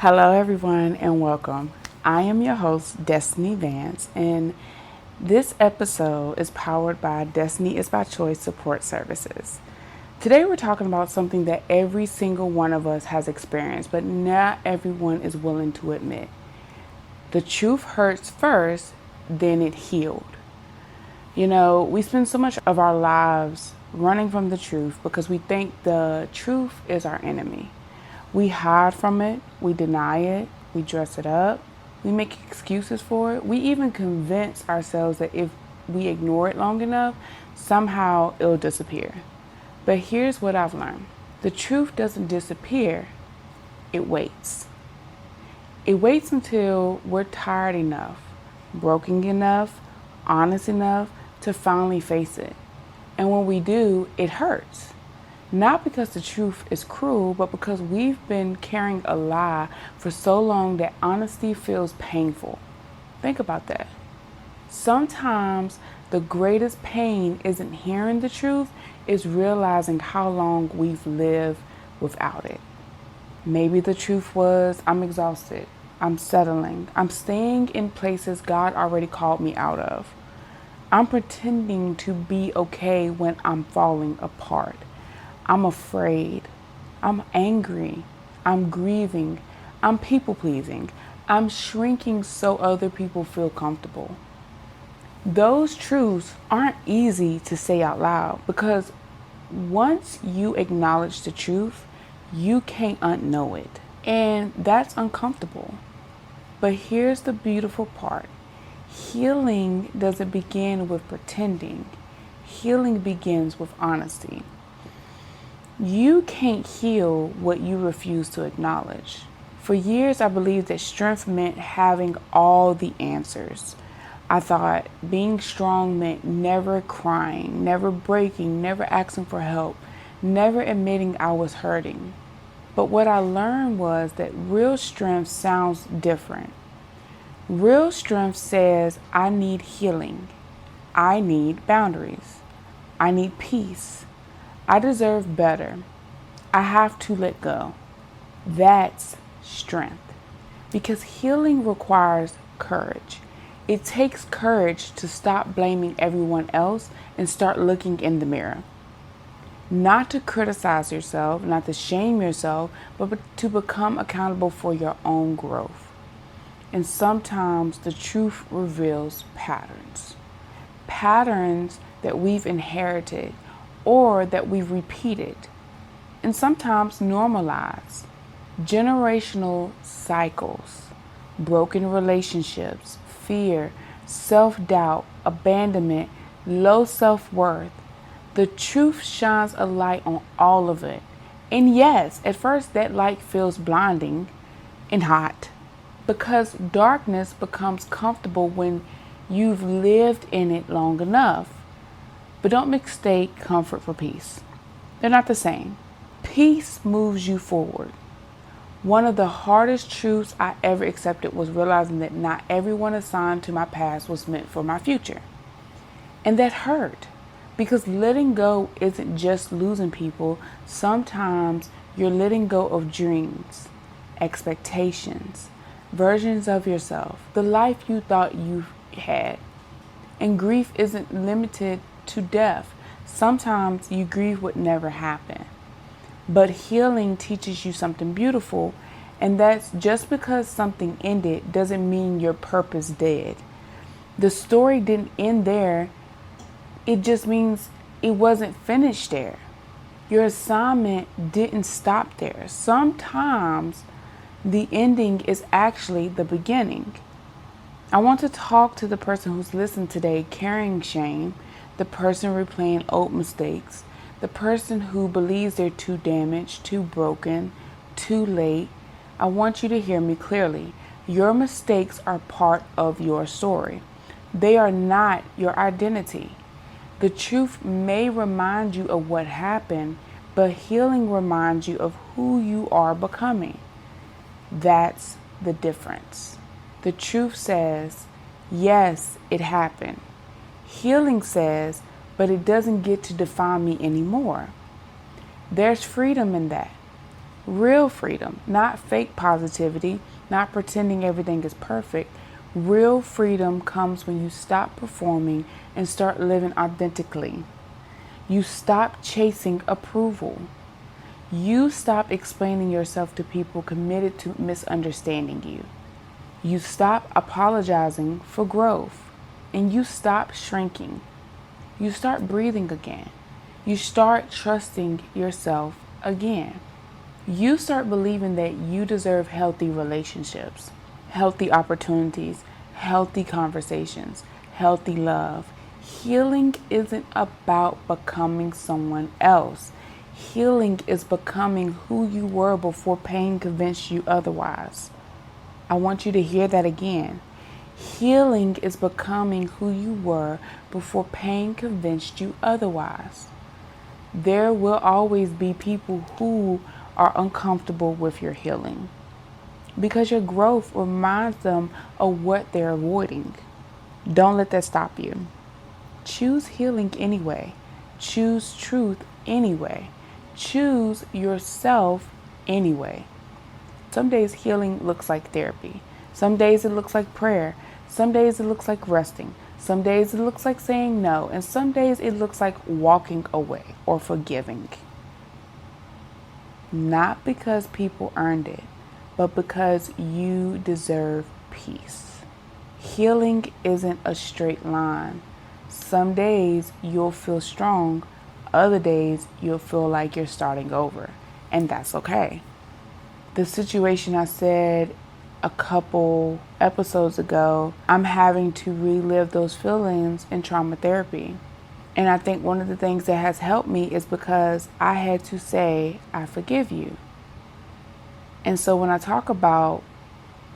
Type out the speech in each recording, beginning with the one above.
Hello, everyone, and welcome. I am your host, Destinnee Vance, and this episode is powered by Destiny is by Choice Support Services. Today, we're talking about something that every single one of us has experienced, but not everyone is willing to admit. The truth hurts first, then it healed. You know, we spend so much of our lives running from the truth because we think the truth is our enemy. We hide from it, we deny it, we dress it up, we make excuses for it. We even convince ourselves that if we ignore it long enough, somehow it'll disappear. But here's what I've learned: the truth doesn't disappear, it waits. It waits until we're tired enough, broken enough, honest enough to finally face it. And when we do, it hurts. Not because the truth is cruel, but because we've been carrying a lie for so long that honesty feels painful. Think about that. Sometimes the greatest pain isn't hearing the truth, it's realizing how long we've lived without it. Maybe the truth was, I'm exhausted, I'm settling, I'm staying in places God already called me out of. I'm pretending to be okay when I'm falling apart. I'm afraid, I'm angry, I'm grieving, I'm people pleasing, I'm shrinking so other people feel comfortable. Those truths aren't easy to say out loud because once you acknowledge the truth, you can't unknow it. And that's uncomfortable. But here's the beautiful part: healing doesn't begin with pretending, healing begins with honesty. You can't heal what you refuse to acknowledge. For years, I believed that strength meant having all the answers. I thought being strong meant never crying, never breaking, never asking for help, never admitting I was hurting. But what I learned was that real strength sounds different. Real strength says, I need healing. I need boundaries. I need peace. I deserve better. I have to let go. That's strength. Because healing requires courage. It takes courage to stop blaming everyone else and start looking in the mirror. Not to criticize yourself, not to shame yourself, but to become accountable for your own growth. And sometimes the truth reveals patterns. Patterns that we've inherited or that we've repeated, and sometimes normalized. Generational cycles, broken relationships, fear, self-doubt, abandonment, low self-worth. The truth shines a light on all of it. And yes, at first that light feels blinding and hot because darkness becomes comfortable when you've lived in it long enough. But don't mistake comfort for peace. They're not the same. Peace moves you forward. One of the hardest truths I ever accepted was realizing that not everyone assigned to my past was meant for my future. And that hurt because letting go isn't just losing people. Sometimes you're letting go of dreams, expectations, versions of yourself, the life you thought you had. And grief isn't limited to death. Sometimes you grieve what never happened. But healing teaches you something beautiful, and that's just because something ended doesn't mean your purpose did. The story didn't end there, it just means it wasn't finished there. Your assignment didn't stop there. Sometimes the ending is actually the beginning. I want to talk to the person who's listening today carrying shame, the person replaying old mistakes, the person who believes they're too damaged, too broken, too late. I want you to hear me clearly. Your mistakes are part of your story. They are not your identity. The truth may remind you of what happened, but healing reminds you of who you are becoming. That's the difference. The truth says, yes, it happened. Healing says, but it doesn't get to define me anymore. There's freedom in that. Real freedom, not fake positivity, not pretending everything is perfect. Real freedom comes when you stop performing and start living authentically. You stop chasing approval. You stop explaining yourself to people committed to misunderstanding you. You stop apologizing for growth. And you stop shrinking. You start breathing again. You start trusting yourself again. You start believing that you deserve healthy relationships, healthy opportunities, healthy conversations, healthy love. Healing isn't about becoming someone else. Healing is becoming who you were before pain convinced you otherwise. I want you to hear that again. Healing is becoming who you were before pain convinced you otherwise. There will always be people who are uncomfortable with your healing because your growth reminds them of what they're avoiding. Don't let that stop you. Choose healing anyway. Choose truth anyway. Choose yourself anyway. Some days healing looks like therapy. Some days it looks like prayer. Some days it looks like resting. Some days it looks like saying no. And some days it looks like walking away or forgiving. Not because people earned it, but because you deserve peace. Healing isn't a straight line. Some days you'll feel strong. Other days you'll feel like you're starting over. And that's okay. The situation I said a couple episodes ago, I'm having to relive those feelings in trauma therapy. And I think one of the things that has helped me is because I had to say, I forgive you. And so when I talk about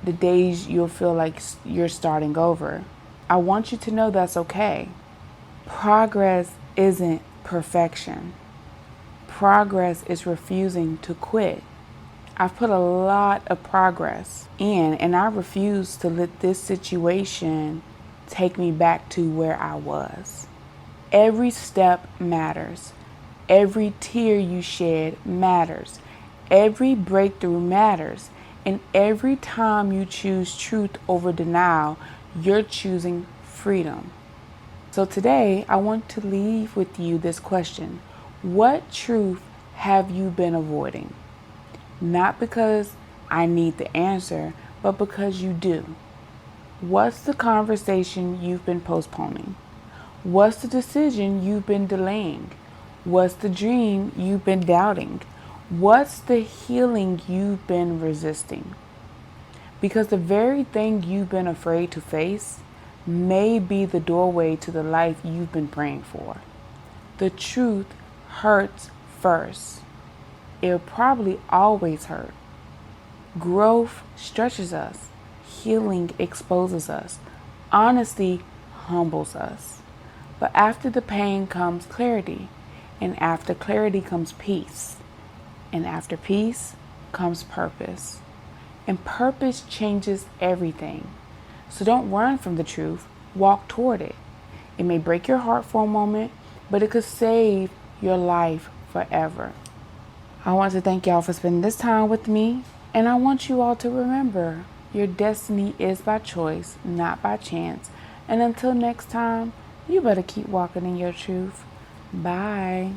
the days you'll feel like you're starting over, I want you to know that's okay. Progress isn't perfection. Progress is refusing to quit. I've put a lot of progress in, and I refuse to let this situation take me back to where I was. Every step matters. Every tear you shed matters. Every breakthrough matters. And every time you choose truth over denial, you're choosing freedom. So today, I want to leave with you this question. What truth have you been avoiding? Not because I need the answer, but because you do. What's the conversation you've been postponing? What's the decision you've been delaying? What's the dream you've been doubting? What's the healing you've been resisting? Because the very thing you've been afraid to face may be the doorway to the life you've been praying for. The truth hurts first. It'll probably always hurt. Growth stretches us. Healing exposes us. Honesty humbles us. But after the pain comes clarity. And after clarity comes peace. And after peace comes purpose. And purpose changes everything. So don't run from the truth. Walk toward it. It may break your heart for a moment, but it could save your life forever. I want to thank y'all for spending this time with me. And I want you all to remember, your destiny is by choice, not by chance. And until next time, you better keep walking in your truth. Bye.